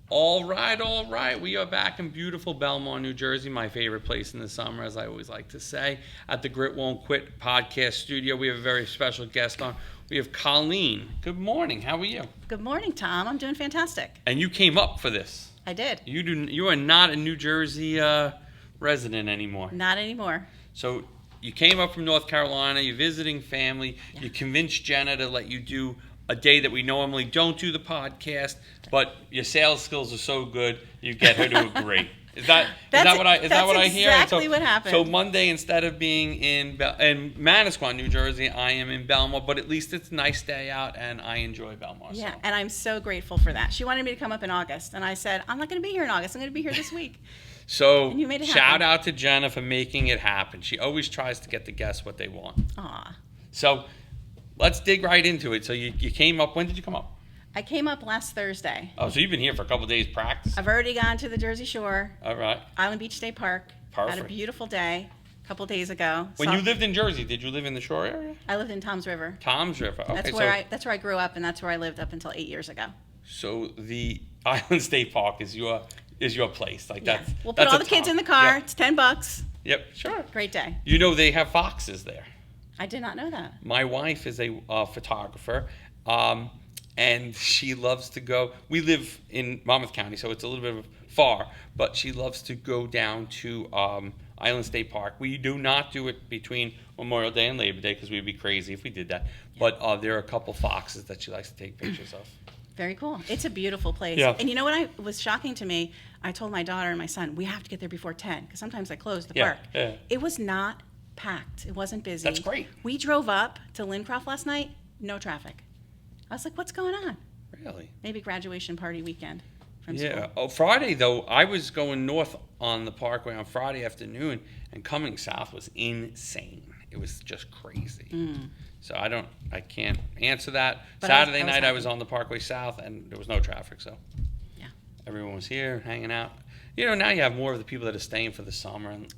All right, all right. We are back in beautiful Belmont, New Jersey, my favorite place in the summer, as I always like to say, at the Grit Won't Quit podcast studio. We have a very special guest on. We have Colleen. Good morning. How are you? Good morning, Tom. I'm doing fantastic. And you came up for this. I did. You are not a New Jersey resident anymore. Not anymore. So you came up from North Carolina. You're visiting family. Yeah. You convinced Jenna to let you do a day that we normally don't do the podcast, but your sales skills are so good, you get her to agree. Is that what I hear? That's exactly what happened. So Monday, instead of being in Manasquan, New Jersey, I am in Belmont, but at least it's a nice day out, and I enjoy Belmont. Yeah, so. And I'm so grateful for that. She wanted me to come up in August, and I said, I'm not going to be here in August. I'm going to be here this week. So and you made it shout out to Jenna for making it happen. She always tries to get the guests what they want. Aw. So let's dig right into it. So you came up. When did you come up? I came up last Thursday. Oh, so you've been here for a couple of days practice. I've already gone to the Jersey Shore. All right. Island Beach State Park. Perfect. Had a beautiful day a couple days ago. When you lived in Jersey, did you live in the shore area? I lived in Toms River. Toms River. Okay. That's where I grew up, and that's where I lived up until 8 years ago. So the Island State Park is your place. Like yeah. We'll put all the kids in the car. Yeah. It's $10. Yep. Sure. Great day. You know they have foxes there. I did not know that. My wife is a photographer, and she loves to go. We live in Monmouth County, so it's a little bit far, but she loves to go down to Island State Park. We do not do it between Memorial Day and Labor Day because we'd be crazy if we did that. Yeah. But there are a couple foxes that she likes to take pictures of. Very cool. It's a beautiful place. Yeah. And you know what was shocking to me? I told my daughter and my son, we have to get there before 10 because sometimes I close the park. Yeah. It was not packed. It wasn't busy. That's great. We drove up to Lincroft last night, no traffic. I was like, what's going on? Really? Maybe graduation party weekend from school. Yeah. Oh, Friday, though, I was going north on the parkway on Friday afternoon, and coming south was insane. It was just crazy. So I can't answer that. But Saturday night I was on the Parkway South, and there was no traffic, so yeah, everyone was here hanging out. You know, now you have more of the people that are staying for the summer, and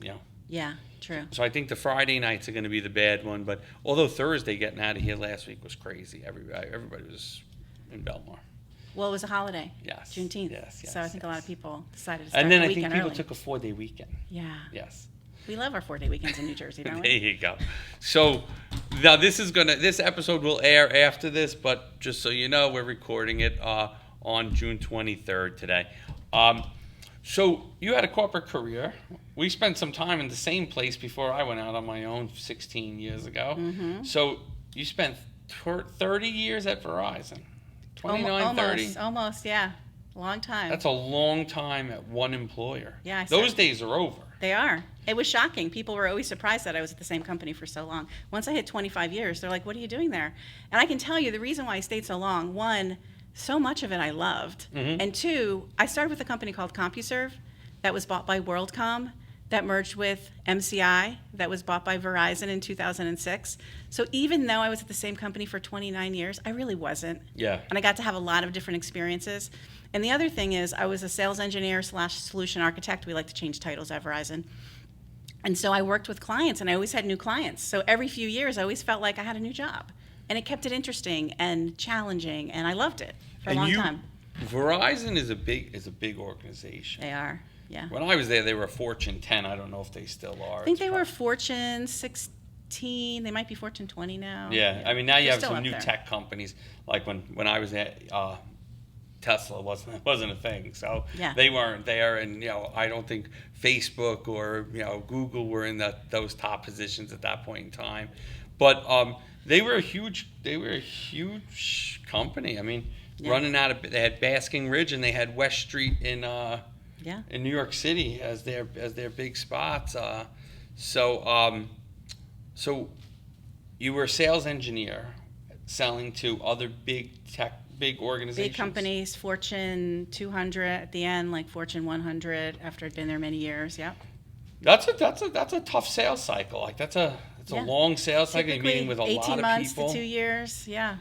Yeah, true. So I think the Friday nights are going to be the bad one, but although Thursday getting out of here last week was crazy, everybody was in Belmont. Well, it was a holiday. Yes. Juneteenth. Yes. So I think a lot of people decided to start and then the I think weekend people early. took a 4-day weekend. Yeah. Yes. We love our 4-day weekends in New Jersey, don't we? There you go. So now this episode will air after this, but just so you know, we're recording it on June 23rd today. So you had a corporate career. We spent some time in the same place before I went out on my own 16 years ago. Mm-hmm. So you spent 30 years at Verizon. 29, 30. Almost, yeah. Long time. That's a long time at one employer. Yeah. Those days are over. They are. It was shocking. People were always surprised that I was at the same company for so long. Once I hit 25 years, they're like, what are you doing there? And I can tell you the reason why I stayed so long, one, so much of it I loved. Mm-hmm. And two, I started with a company called CompuServe that was bought by WorldCom, that merged with MCI, that was bought by Verizon in 2006. So even though I was at the same company for 29 years, I really wasn't. Yeah. And I got to have a lot of different experiences. And the other thing is I was a sales engineer / solution architect. We like to change titles at Verizon. And so I worked with clients, and I always had new clients. So every few years, I always felt like I had a new job. And it kept it interesting and challenging, and I loved it for a long time. Verizon is a big organization. They are, yeah. When I was there, they were a Fortune 10. I don't know if they still are. I think they were Fortune 16. They might be Fortune 20 now. Yeah. I mean, now you have some new there. tech companies. Like when I was at Tesla wasn't a thing, so yeah. They weren't there, and I don't think Facebook or Google were in those top positions at that point in time, but they were a huge company. I mean, yeah. Running out of, they had Basking Ridge and they had West Street in New York City as their big spots. So you were a sales engineer selling to other big organizations. Big companies, Fortune 200 at the end, like Fortune 100 after I'd been there many years. Yep. That's a tough sales cycle. Like it's a long sales cycle. You're meeting with a lot of people. 18 months to 2 years. Yeah.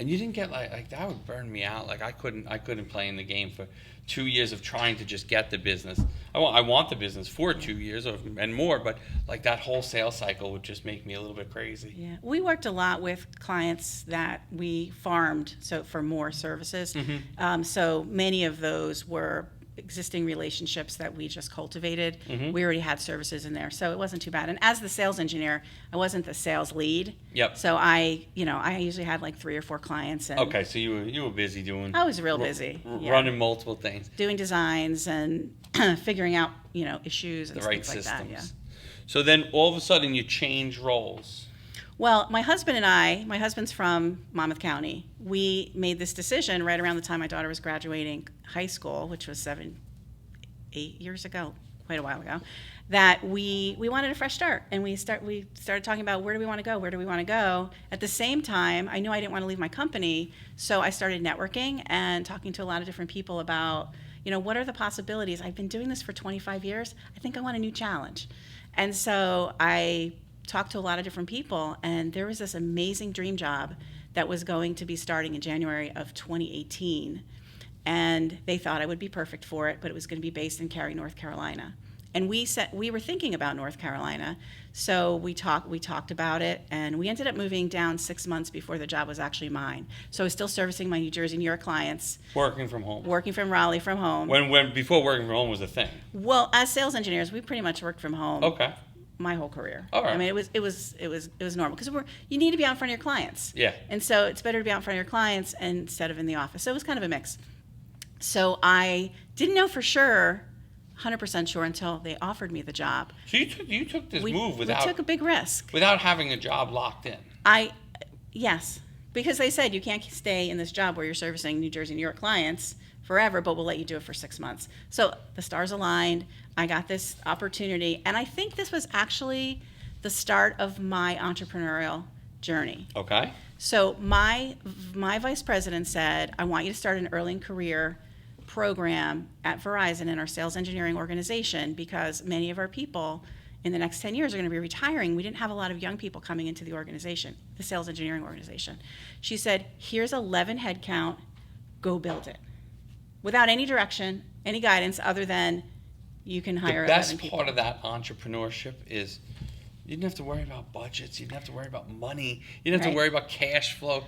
And you didn't get like that would burn me out. Like I couldn't play in the game for 2 years of trying to just get the business. I want the business for 2 years and more, but like that whole sales cycle would just make me a little bit crazy. Yeah, we worked a lot with clients that we farmed so for more services. So many of those were existing relationships that we just cultivated. We already had services in there, so it wasn't too bad. And as the sales engineer, I wasn't the sales lead. Yep. So I usually had like 3 or 4 clients. And Okay, so you were busy doing. I was real busy. Running multiple things. Doing designs and figuring out issues and The right things like systems. that. Yeah. So then all of a sudden you change roles. Well, my husband and my husband's from Monmouth County. We made this decision right around the time my daughter was graduating high school, which was 8 years ago, quite a while ago, that we wanted a fresh start. And we started talking about where do we want to go. At the same time, I knew I didn't want to leave my company, so I started networking and talking to a lot of different people about, what are the possibilities? I've been doing this for 25 years. I think I want a new challenge. And so I talked to a lot of different people, and there was this amazing dream job that was going to be starting in January of 2018, and they thought I would be perfect for it, but it was going to be based in Cary, North Carolina. And we were thinking about North Carolina, so we talked about it, and we ended up moving down 6 months before the job was actually mine. So I was still servicing my New Jersey, New York clients. Working from home. Working from Raleigh from home. When before working from home was a thing. Well, as sales engineers, we pretty much worked from home. Okay. My whole career. All right. I mean, it was normal because you need to be out in front of your clients. Yeah. And so it's better to be out in front of your clients instead of in the office. So it was kind of a mix. So I didn't know for sure, 100% sure, until they offered me the job. So you took this move we took a big risk. without having a job locked in. Yes, because they said you can't stay in this job where you're servicing New Jersey, New York clients forever, but we'll let you do it for 6 months. So the stars aligned. I got this opportunity, and I think this was actually the start of my entrepreneurial journey. Okay. So my vice president said, I want you to start an early career program at Verizon in our sales engineering organization, because many of our people in the next 10 years are going to be retiring. We didn't have a lot of young people coming into the organization, the sales engineering organization. She said, here's 11 headcount, go build it. Without any direction, any guidance other than you can hire 11 people. The best part of that entrepreneurship is you didn't have to worry about budgets. You didn't have to worry about money. You didn't have to worry about cash flow.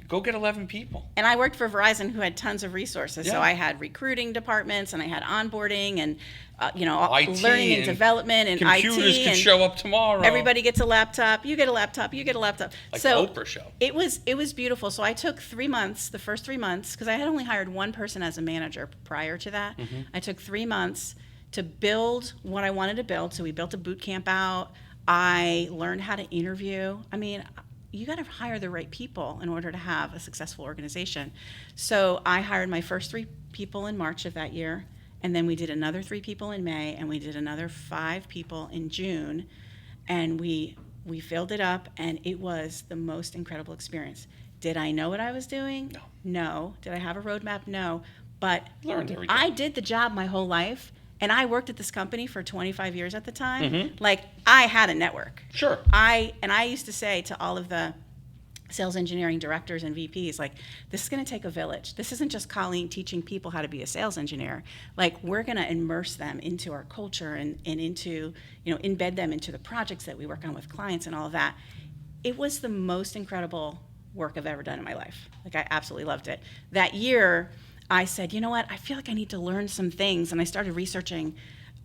Go get 11 people. And I worked for Verizon, who had tons of resources. Yeah. So I had recruiting departments, and I had onboarding, and IT learning and development, and computers IT. can and show up tomorrow. everybody gets a laptop. You get a laptop. You get a laptop. Like so the Oprah show. It was beautiful. So I took 3 months, the first 3 months, because I had only hired one person as a manager prior to that. Mm-hmm. I took 3 months to build what I wanted to build. So we built a boot camp out. I learned how to interview. I mean, you got to hire the right people in order to have a successful organization. So I hired my first 3 people in March of that year, and then we did another 3 people in May, and we did another 5 people in June, and we filled it up, and it was the most incredible experience. Did I know what I was doing? No. Did I have a roadmap? No. But Learned everything. I did the job my whole life. And I worked at this company for 25 years at the time. Mm-hmm. Like, I had a network. Sure. I used to say to all of the sales engineering directors and VPs, like, this is going to take a village. This isn't just Colleen teaching people how to be a sales engineer. Like, we're going to immerse them into our culture and into, embed them into the projects that we work on with clients and all of that. It was the most incredible work I've ever done in my life. Like, I absolutely loved it. That year, I said, you know what, I feel like I need to learn some things. And I started researching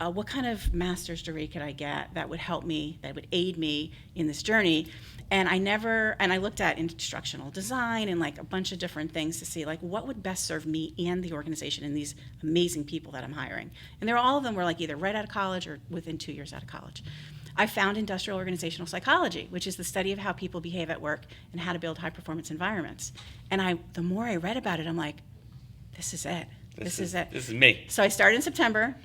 what kind of master's degree could I get that would help me, that would aid me in this journey. And I looked at instructional design and like a bunch of different things to see like what would best serve me and the organization and these amazing people that I'm hiring. And all of them were like either right out of college or within 2 years out of college. I found industrial organizational psychology, which is the study of how people behave at work and how to build high performance environments. And the more I read about it, I'm like, this is it. This is it. This is me. So I started in September,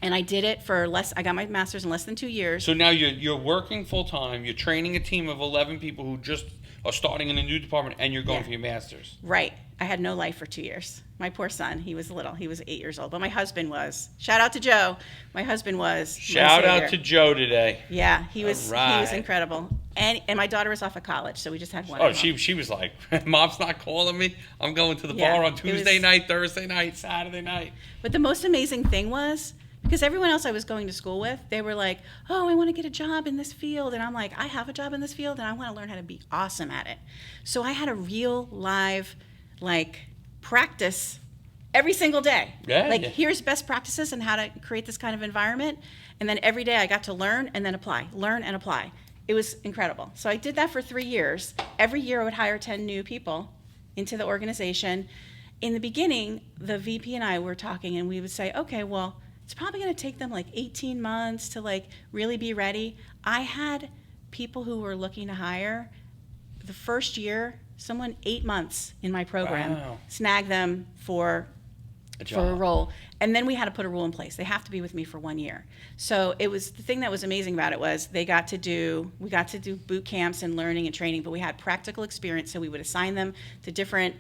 and I did it for I got my master's in less than 2 years. So now you're working full time. You're training a team of 11 people who just are starting in a new department, and you're going for your master's. Right. I had no life for 2 years. My poor son, he was little. He was 8 years old. But my husband was. Shout out to Joe. My husband was. Shout out to Joe today. Yeah, he was. All right. He was incredible. And my daughter was off of college, so we just had one. Oh, at home. she was like, Mom's not calling me. I'm going to the Yeah, bar on it Tuesday was- night, Thursday night, Saturday night. But the most amazing thing was, because everyone else I was going to school with, they were like, oh, I want to get a job in this field. And I'm like, I have a job in this field, and I want to learn how to be awesome at it. So I had a real live, practice every single day. Yeah, yeah. Here's best practices and how to create this kind of environment. And then every day I got to learn and then apply, learn and apply. It was incredible. So I did that for 3 years. Every year I would hire 10 new people into the organization. In the beginning, the VP and I were talking, and we would say, okay, well, it's probably going to take them 18 months to really be ready. I had people who were looking to hire the first year, someone 8 months in my program, Wow. snag them for a role. And then we had to put a rule in place. They have to be with me for 1 year. So it was, the thing that was amazing about it was we got to do boot camps and learning and training, but we had practical experience. So we would assign them to different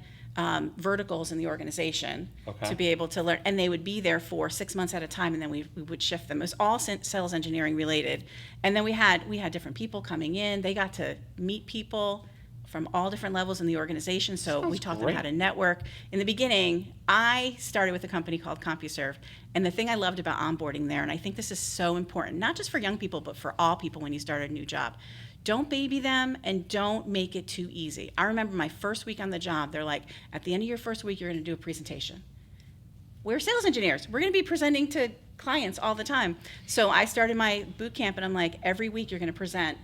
verticals in the organization to be able to learn. And they would be there for 6 months at a time, and then we would shift them. It was all sales engineering related. And then we had different people coming in. They got to meet people from all different levels in the organization. So we taught them how to network. In the beginning, I started with a company called CompuServe. And the thing I loved about onboarding there, and I think this is so important, not just for young people, but for all people when you start a new job, don't baby them and don't make it too easy. I remember my first week on the job, they're like, at the end of your first week, you're gonna do a presentation. We're sales engineers. We're gonna be presenting to clients all the time. So I started my boot camp, and I'm like, every week you're gonna present.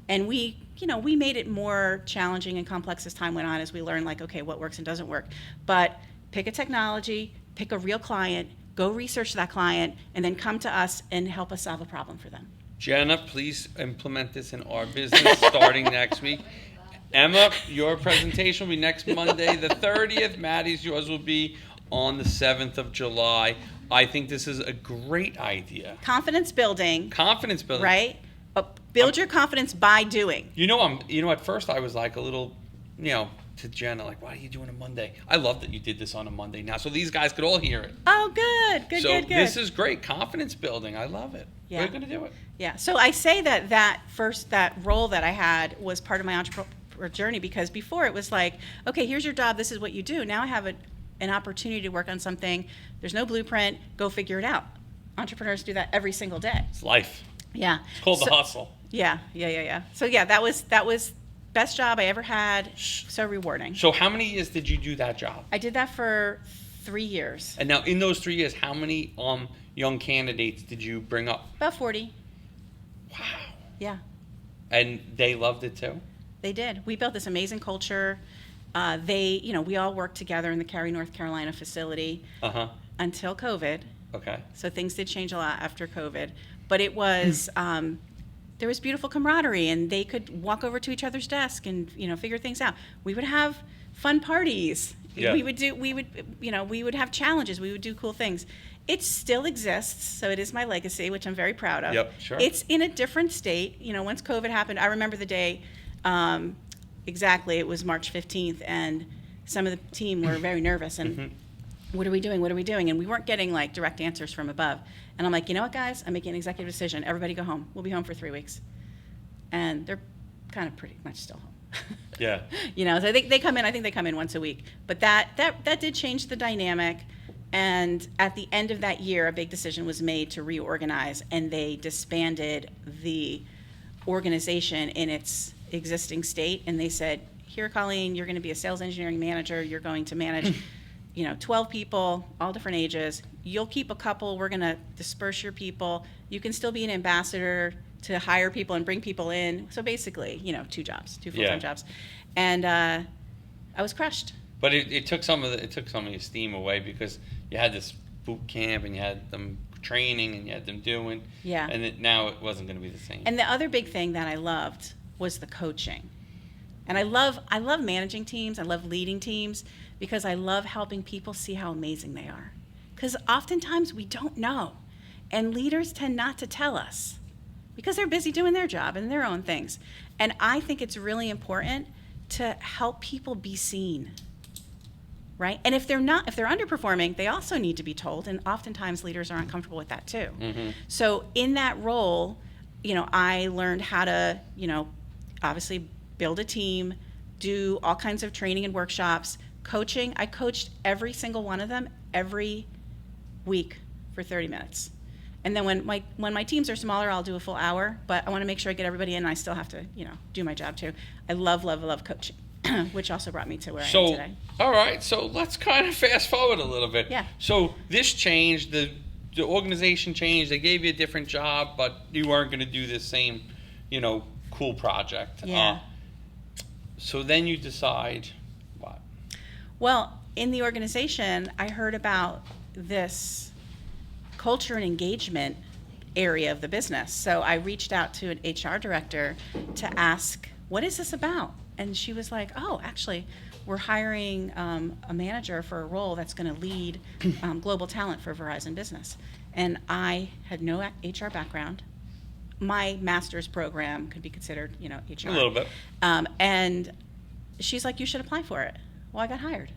And we made it more challenging and complex as time went on, as we learned, okay, what works and doesn't work. But pick a technology, pick a real client, go research that client, and then come to us and help us solve a problem for them. Jenna, please implement this in our business starting next week. Emma, your presentation will be next Monday, the 30th. Maddie's, yours will be on the 7th of July. I think this is a great idea. Confidence building. Confidence building. Right? Build your confidence by doing. At first I was a little, to Jenna, why are you doing a Monday? I love that you did this on a Monday now, so these guys could all hear it. Oh, good. So this is great. Confidence building. I love it. Yeah. We're going to do it. Yeah. So I say that role that I had was part of my entrepreneur journey, because before it was okay, here's your job. This is what you do. Now I have an opportunity to work on something. There's no blueprint. Go figure it out. Entrepreneurs do that every single day. It's life. Yeah. It's called the hustle. Yeah. So that was best job I ever had. So rewarding. So how many years did you do that job? I did that for 3 years. And now in those 3 years, how many young candidates did you bring up? About 40. Wow. Yeah. And they loved it too? They did. We built this amazing culture. We all worked together in the Cary, North Carolina facility until COVID. Okay. So things did change a lot after COVID. But it was, there was beautiful camaraderie, and they could walk over to each other's desk and, figure things out. We would have fun parties. Yeah. We would have challenges. We would do cool things. It still exists, so it is my legacy, which I'm very proud of. Yep, sure. It's in a different state. Once COVID happened, I remember the day, exactly, it was March 15th, and some of the team were very nervous, and what are we doing? And we weren't getting direct answers from above. And I'm like, you know what, guys? I'm making an executive decision. Everybody go home. We'll be home for 3 weeks. And they're kind of pretty much still home. Yeah. So they come in. I think they come in once a week. But that did change the dynamic. And at the end of that year, a big decision was made to reorganize, and they disbanded the organization in its existing state. And they said, here, Colleen, you're going to be a sales engineering manager. You're going to manage 12 people, all different ages. You'll keep a couple. We're going to disperse your people. You can still be an ambassador to hire people and bring people in. So basically, 2 jobs, 2 full-time jobs. And I was crushed. But it took some of your steam away, because you had this boot camp and you had them training and you had them doing. Yeah. And now it wasn't going to be the same. And the other big thing that I loved was the coaching. And I love managing teams. I love leading teams, because I love helping people see how amazing they are. Because oftentimes we don't know, and leaders tend not to tell us because they're busy doing their job and their own things. And I think it's really important to help people be seen, right? And if they're underperforming, they also need to be told, and oftentimes leaders are uncomfortable with that too. So in that role, I learned how to, obviously build a team, do all kinds of training and workshops, coaching. I coached every single one of them every week for 30 minutes. And then when my teams are smaller, I'll do a full hour, but I want to make sure I get everybody in, and I still have to, do my job too. I love coaching, which also brought me to where I am today. All right, so let's kind of fast forward a little bit. Yeah. So this changed, the organization changed, they gave you a different job, but you weren't going to do this same, cool project. Yeah. So then you decide what? Well, in the organization, I heard about this culture and engagement area of the business. So I reached out to an HR director to ask, what is this about? And she was like, oh, actually, we're hiring a manager for a role that's going to lead global talent for Verizon Business. And I had no HR background. My master's program could be considered, HR. A little bit. And she's like, you should apply for it. Well, I got hired.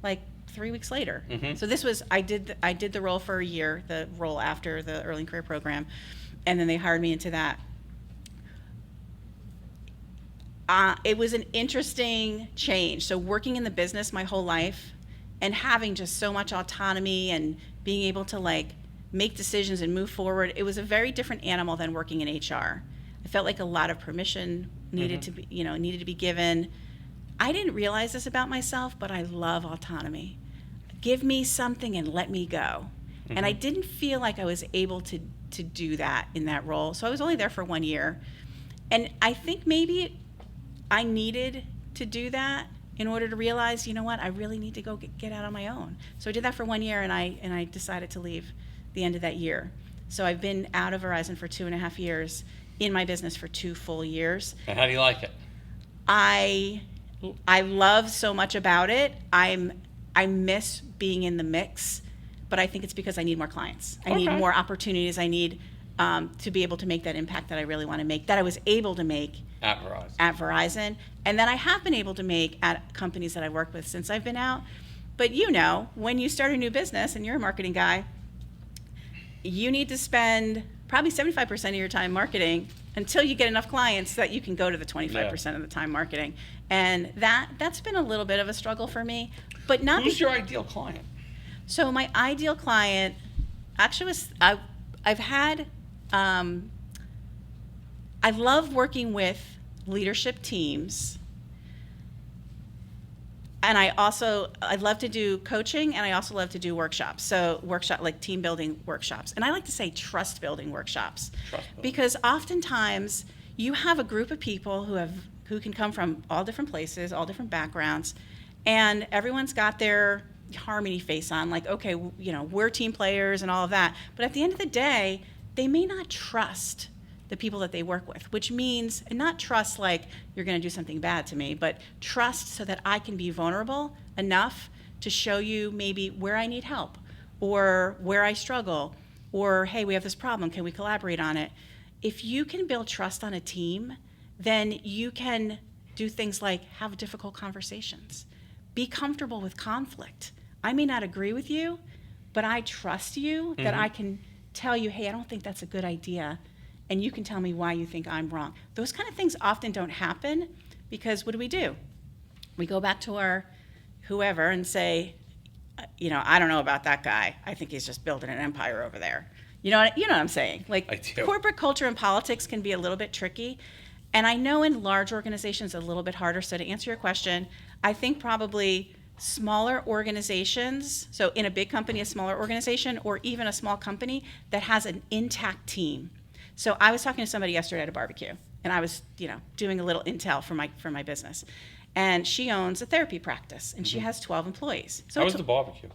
Like 3 weeks later. Mm-hmm. So this was, I did the role for a year, the role after the early career program, and then they hired me into that. It was an interesting change. So working in the business my whole life and having just so much autonomy and being able to make decisions and move forward, it was a very different animal than working in HR. I felt like a lot of permission needed to be given. I didn't realize this about myself, but I love autonomy. Give me something and let me go. Mm-hmm. And I didn't feel like I was able to do that in that role. So I was only there for 1 year. And I think maybe I needed to do that in order to realize, you know what, I really need to go get out on my own. So I did that for 1 year, and I decided to leave the end of that year. So I've been out of Verizon for 2.5 years, in my business for 2 full years. And how do you like it? I love so much about it. I miss being in the mix, but I think it's because I need more clients. I need more opportunities. I need to be able to make that impact that I really want to make, that I was able to make at Verizon, and that I have been able to make at companies that I've worked with since I've been out. But when you start a new business and you're a marketing guy, you need to spend probably 75% of your time marketing until you get enough clients that you can go to the 25% of the time marketing. And that's been a little bit of a struggle for me. But not. Who's your ideal client? So my ideal client actually was, I've had, I love working with leadership teams. And I love to do coaching, and I also love to do workshops. So like team building workshops. And I like to say trust building workshops. Because oftentimes you have a group of people who can come from all different places, all different backgrounds, and everyone's got their harmony face on, like, okay, we're team players and all of that. But at the end of the day, they may not trust the people that they work with, which means, and not trust like you're going to do something bad to me, but trust so that I can be vulnerable enough to show you maybe where I need help or where I struggle, or, hey, we have this problem, can we collaborate on it? If you can build trust on a team, then you can do things like have difficult conversations. Be comfortable with conflict. I may not agree with you, but I trust you that I can tell you, hey, I don't think that's a good idea, and you can tell me why you think I'm wrong. Those kind of things often don't happen because what do? We go back to our whoever and say, I don't know about that guy. I think he's just building an empire over there. You know what I'm saying? Like, corporate culture and politics can be a little bit tricky. And I know in large organizations a little bit harder. So to answer your question, I think probably smaller organizations, so in a big company, a smaller organization, or even a small company that has an intact team. So I was talking to somebody yesterday at a barbecue, and I was, doing a little intel for my business. And she owns a therapy practice, and she has 12 employees. So how was the barbecue?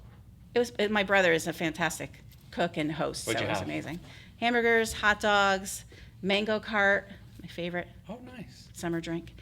My brother is a fantastic cook and host, so it was amazing. Hamburgers, hot dogs, mango cart, my favorite. Oh, nice. Summer drink.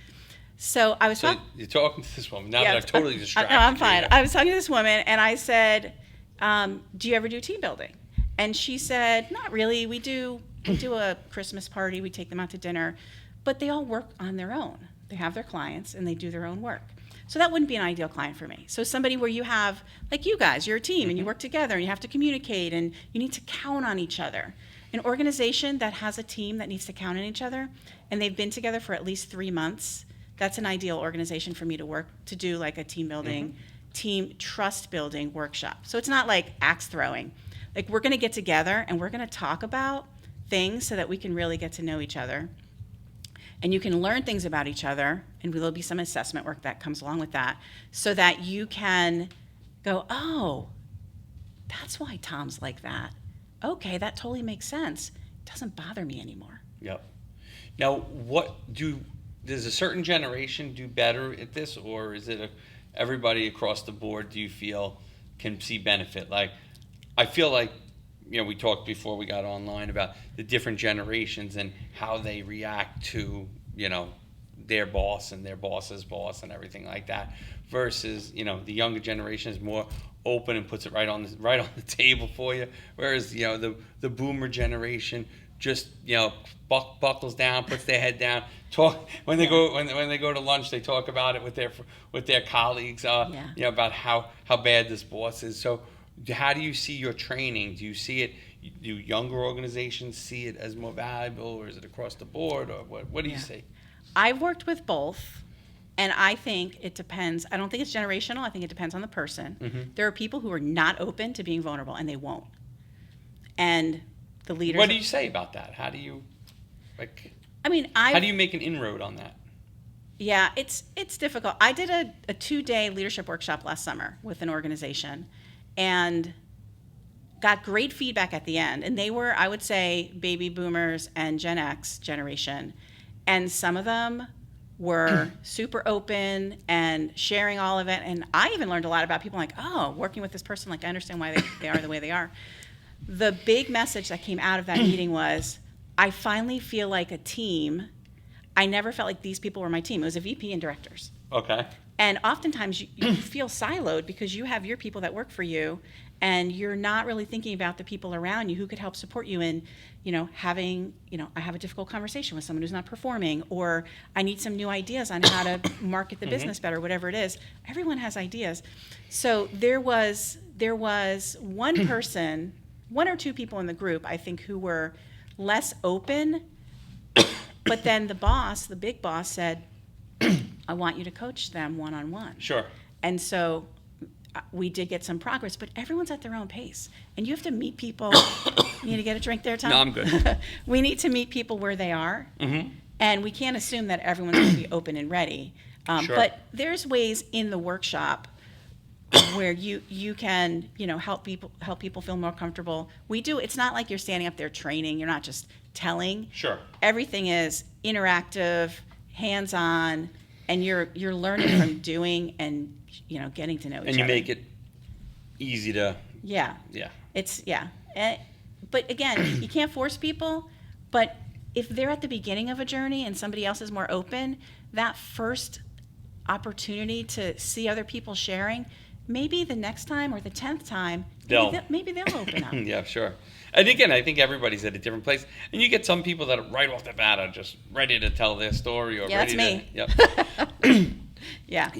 So I was talking. You're talking to this woman now that I've totally distracted. No, I'm fine. I was talking to this woman, and I said, "Do you ever do team building?" And she said, "Not really. We do a Christmas party. We take them out to dinner, but they all work on their own. They have their clients, and they do their own work. So that wouldn't be an ideal client for me. So somebody where you have, like you guys, you're a team, and you work together, and you have to communicate, and you need to count on each other. An organization that has a team that needs to count on each other, and they've been together for at least 3 months, that's an ideal organization for me to do like a team building, team trust building workshop. So it's not like axe throwing. Like, we're going to get together and we're going to talk about things so that we can really get to know each other. And you can learn things about each other, and there'll be some assessment work that comes along with that, so that you can go, oh, that's why Tom's like that. Okay, that totally makes sense. It doesn't bother me anymore. Yep. Now, does a certain generation do better at this, or is it everybody across the board, do you feel, can see benefit? Like, I feel like, we talked before we got online about the different generations and how they react to, their boss and their boss's boss and everything like that, versus, the younger generation is more open and puts it right on the table for you, whereas, the boomer generation just, buckles down, puts their head down, talk when they go to lunch, they talk about it with their colleagues, about how bad this boss is. So how do you see your training? Do you see it? Do younger organizations see it as more valuable, or is it across the board, or what do you see? I've worked with both, and I think it depends. I don't think it's generational. I think it depends on the person. Mm-hmm. There are people who are not open to being vulnerable, and they won't. And the leaders. What do you say about that? How do you, how do you make an inroad on that? Yeah, it's difficult. I did a 2-day leadership workshop last summer with an organization, and got great feedback at the end. And they were, I would say, baby boomers and Gen X generation. And some of them were super open and sharing all of it. And I even learned a lot about people, like, oh, working with this person, like, I understand why they are the way they are. The big message that came out of that meeting was, I finally feel like a team. I never felt like these people were my team. It was a VP and directors. Okay. And oftentimes you feel siloed because you have your people that work for you, and you're not really thinking about the people around you who could help support you in, having, I have a difficult conversation with someone who's not performing, or I need some new ideas on how to market the business better, whatever it is. Everyone has ideas. So there was one person, one or two people in the group, I think, who were less open, but then the big boss said, I want you to coach them one-on-one. Sure. And so we did get some progress, but everyone's at their own pace. And you have to meet people. You need to get a drink there, Tom? No, I'm good. We need to meet people where they are. Mm-hmm. And we can't assume that everyone's going to be open and ready. Sure. But there's ways in the workshop where you can, help people feel more comfortable. It's not like you're standing up there training. You're not just telling. Sure. Everything is interactive, hands-on, and you're learning from doing and getting to know each other. And you make it easy to. Yeah. Yeah. But again, you can't force people. But if they're at the beginning of a journey and somebody else is more open, that first opportunity to see other people sharing, maybe the next time or the 10th time, maybe they'll open up. Yeah, sure. And again, I think everybody's at a different place. And you get some people that are right off the bat are just ready to tell their story. That's me. Yep. Yeah.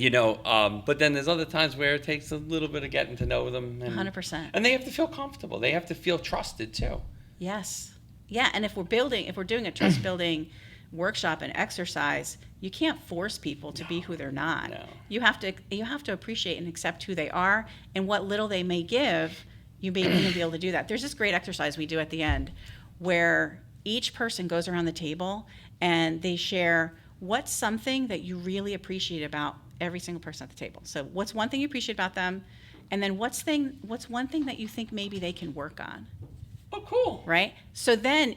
But then there's other times where it takes a little bit of getting to know them. 100%. And they have to feel comfortable. They have to feel trusted too. Yes. Yeah, and if we're doing a trust building workshop and exercise, you can't force people to be who they're not. No. You have to appreciate and accept who they are, and what little they may give, you may even be able to do that. There's this great exercise we do at the end where each person goes around the table and they share what's something that you really appreciate about every single person at the table. So what's one thing you appreciate about them, and then what's one thing that you think maybe they can work on. Oh, cool. Right? So then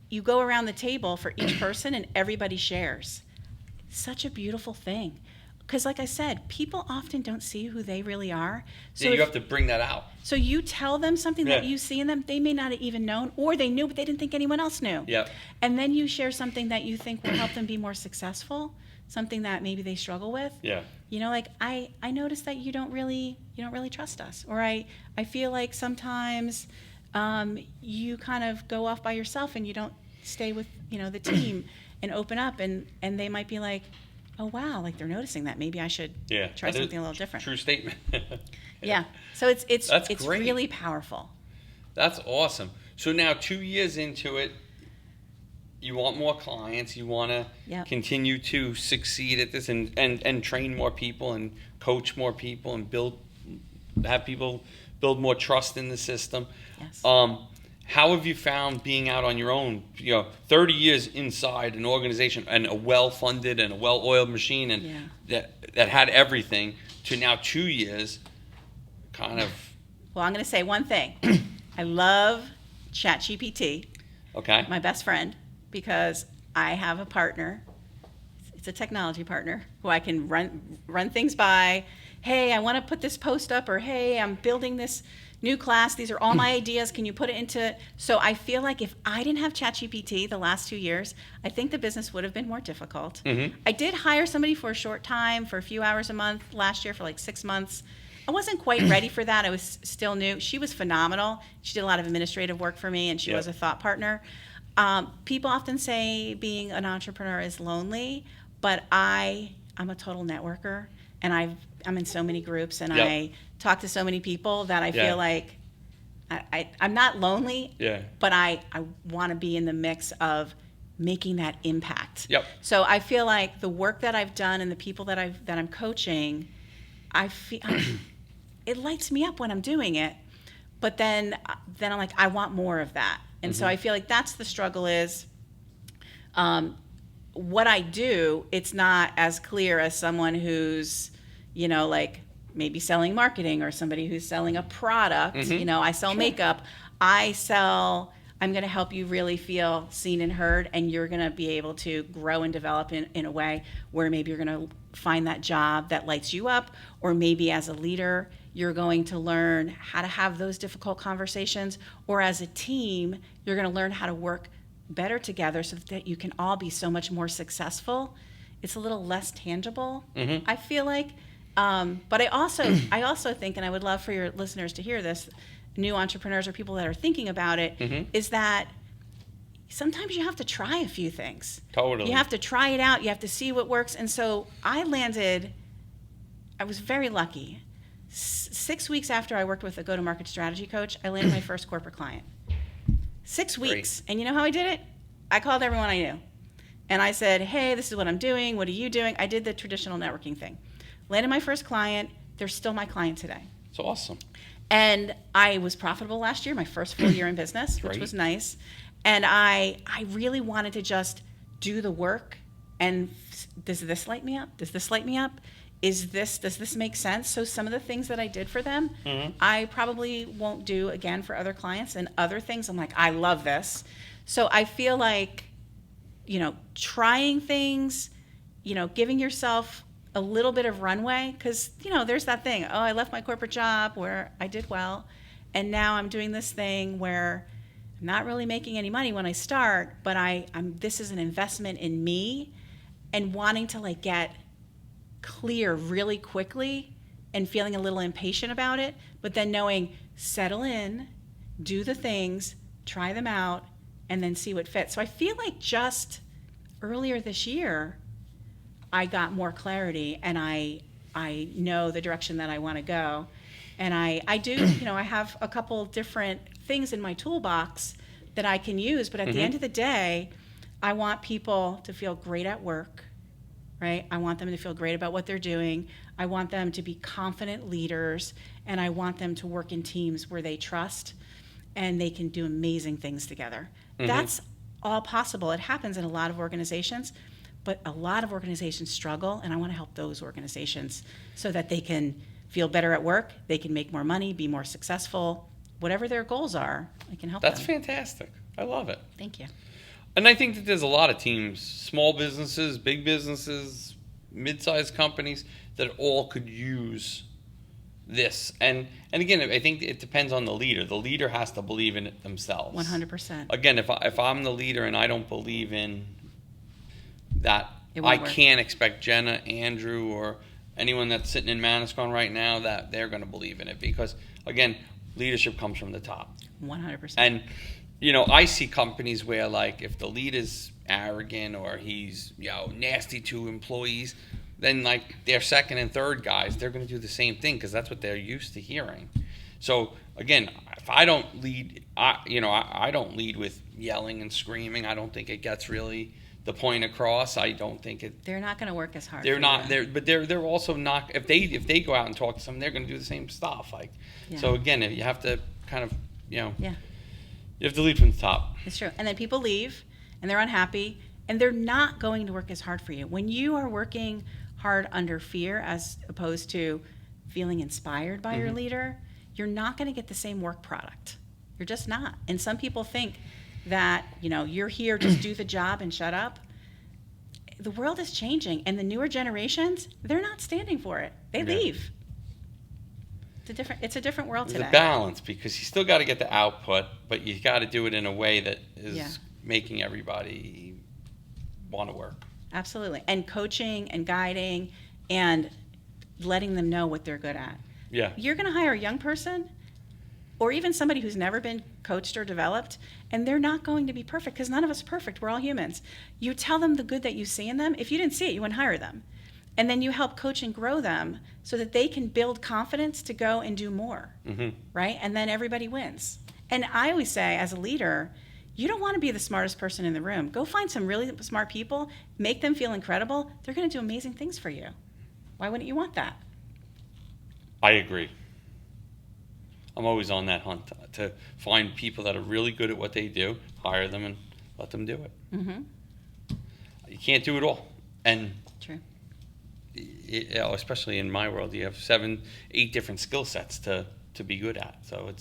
you go around the table for each person and everybody shares. Such a beautiful thing. Because like I said, people often don't see who they really are. So you have to bring that out. So you tell them something that you see in them, they may not have even known, or they knew but they didn't think anyone else knew. Yep. And then you share something that you think will help them be more successful, something that maybe they struggle with. Yeah. Like I noticed that you don't really trust us, or I feel like sometimes you kind of go off by yourself and you don't stay with the team and open up, and they might be like, oh wow, like they're noticing that, maybe I should try something a little different. True statement. Yeah. So it's great. really powerful. That's awesome. So now 2 years into it, you want more clients. You want to Yep. continue to succeed at this and train more people and coach more people and have people build more trust in the system. Yes. How have you found being out on your own? 30 years inside an organization and a well-funded and a well-oiled machine and that had everything to now 2 years, kind of. Well, I'm going to say one thing. I love ChatGPT, Okay. my best friend, because I have a partner. It's a technology partner who I can run things by. Hey, I want to put this post up, or hey, I'm building this new class. These are all my ideas. Can you put it into? So I feel like if I didn't have ChatGPT the last 2 years, I think the business would have been more difficult. Mm-hmm. I did hire somebody for a short time, for a few hours a month last year, for like 6 months. I wasn't quite ready for that. I was still new. She was phenomenal. She did a lot of administrative work for me, and she was a thought partner. People often say being an entrepreneur is lonely, but I'm a total networker, and I'm in so many groups, and I talk to so many people that I feel like I'm not lonely, but I want to be in the mix of making that impact. Yep. So I feel like the work that I've done and the people that I'm coaching, I feel it lights me up when I'm doing it, but then I'm like, I want more of that. And so I feel like that's the struggle is what I do, it's not as clear as someone who's, like maybe selling marketing or somebody who's selling a product. I sell makeup. I'm going to help you really feel seen and heard, and you're going to be able to grow and develop in a way where maybe you're going to find that job that lights you up, or maybe as a leader, you're going to learn how to have those difficult conversations, or as a team, you're going to learn how to work better together so that you can all be so much more successful. It's a little less tangible, I feel like. But I also think, and I would love for your listeners to hear this, new entrepreneurs or people that are thinking about it, is that sometimes you have to try a few things. Totally. You have to try it out. You have to see what works. And so I was very lucky. 6 weeks after I worked with a go-to-market strategy coach, I landed my first corporate client. 6 weeks. Great. And you know how I did it? I called everyone I knew. And I said, hey, this is what I'm doing. What are you doing? I did the traditional networking thing. Landed my first client. They're still my client today. It's awesome. And I was profitable last year, my first full year in business, which was nice. And I really wanted to just do the work. And does this light me up? Does this light me up? Does this make sense? So some of the things that I did for them, I probably won't do again for other clients. And other things, I'm like, I love this. So I feel like, trying things, giving yourself a little bit of runway, because, there's that thing. Oh, I left my corporate job where I did well, and now I'm doing this thing where I'm not really making any money when I start, but this is an investment in me, and wanting to get clear really quickly and feeling a little impatient about it, but then knowing, settle in, do the things, try them out, and then see what fits. So I feel like just earlier this year, I got more clarity, and I know the direction that I want to go. And I do, I have a couple different things in my toolbox that I can use, but at the end of the day, I want people to feel great at work, right? I want them to feel great about what they're doing. I want them to be confident leaders, and I want them to work in teams where they trust and they can do amazing things together. That's all possible. It happens in a lot of organizations, but a lot of organizations struggle, and I want to help those organizations so that they can feel better at work, they can make more money, be more successful, whatever their goals are, I can help them. That's fantastic. I love it. Thank you. And I think that there's a lot of teams, small businesses, big businesses, mid-sized companies, that all could use this. And again, I think it depends on the leader. The leader has to believe in it themselves. 100%. Again, if I'm the leader and I don't believe in that, I work. can't expect Jenna, Andrew, or anyone that's sitting in Manasquan right now that they're going to believe in it, because, again, leadership comes from the top. 100%. And, I see companies where, if the leader's arrogant or he's, nasty to employees, then, their second and third guys, they're going to do the same thing because that's what they're used to hearing. So, again, if I don't lead I don't lead with yelling and screaming. I don't think it gets really the point across. I don't think it. They're not going to work as hard. They're for not. you. They're also not. If they go out and talk to someone, they're going to do the same stuff. Like, Yeah. so again, you have to kind of, Yeah. you have to lead from the top. It's true. And then people leave and they're unhappy and they're not going to work as hard for you. When you are working hard under fear as opposed to feeling inspired by your leader, you're not going to get the same work product. You're just not. And some people think that, you're here, just do the job and shut up. The world is changing and the newer generations, they're not standing for it. They leave. It's a different world There's today. a balance because you still got to get the output, but you got to do it in a way that is making everybody want to work. Absolutely. And coaching and guiding and letting them know what they're good at. Yeah. You're going to hire a young person or even somebody who's never been coached or developed, and they're not going to be perfect because none of us are perfect. We're all humans. You tell them the good that you see in them. If you didn't see it, you wouldn't hire them. And then you help coach and grow them so that they can build confidence to go and do more, right? And then everybody wins. And I always say, as a leader, you don't want to be the smartest person in the room. Go find some really smart people, make them feel incredible. They're going to do amazing things for you. Why wouldn't you want that? I agree. I'm always on that hunt to find people that are really good at what they do, hire them, and let them do it. You can't do it all. And True. Especially in my world, you have 7-8 different skill sets to be good at. So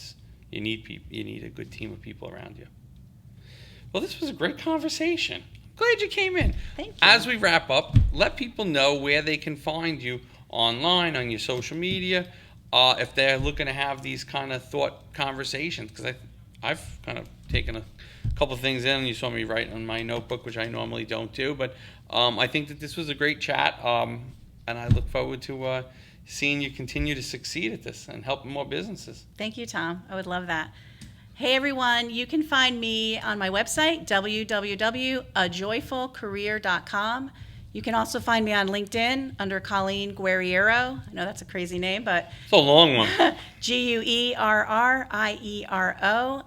you need a good team of people around you. Well, this was a great conversation. Glad you came in. Thank you. As we wrap up, let people know where they can find you online, on your social media, if they're looking to have these kind of thought conversations. Because I've kind of taken a couple things in, and you saw me write on my notebook, which I normally don't do. But I think that this was a great chat, and I look forward to seeing you continue to succeed at this and help more businesses. Thank you, Tom. I would love that. Hey, everyone. You can find me on my website, www.ajoyfulcareer.com. You can also find me on LinkedIn under Colleen Guerriero. I know that's a crazy name, but It's a long one. Guerriero.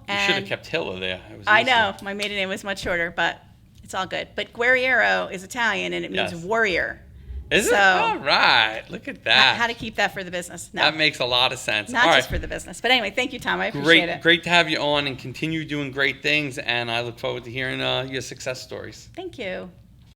You should have kept Hiller there. It was I easy. know. My maiden name was much shorter, but it's all good. But Guerriero is Italian, and it means Yes. warrior. Is it? So- All right. Look at that. How to keep that for the business. No, That makes a lot of sense. not All just right. for the business. But anyway, thank you, Tom. I appreciate it. Great to have you on and continue doing great things. And I look forward to hearing your success stories. Thank you.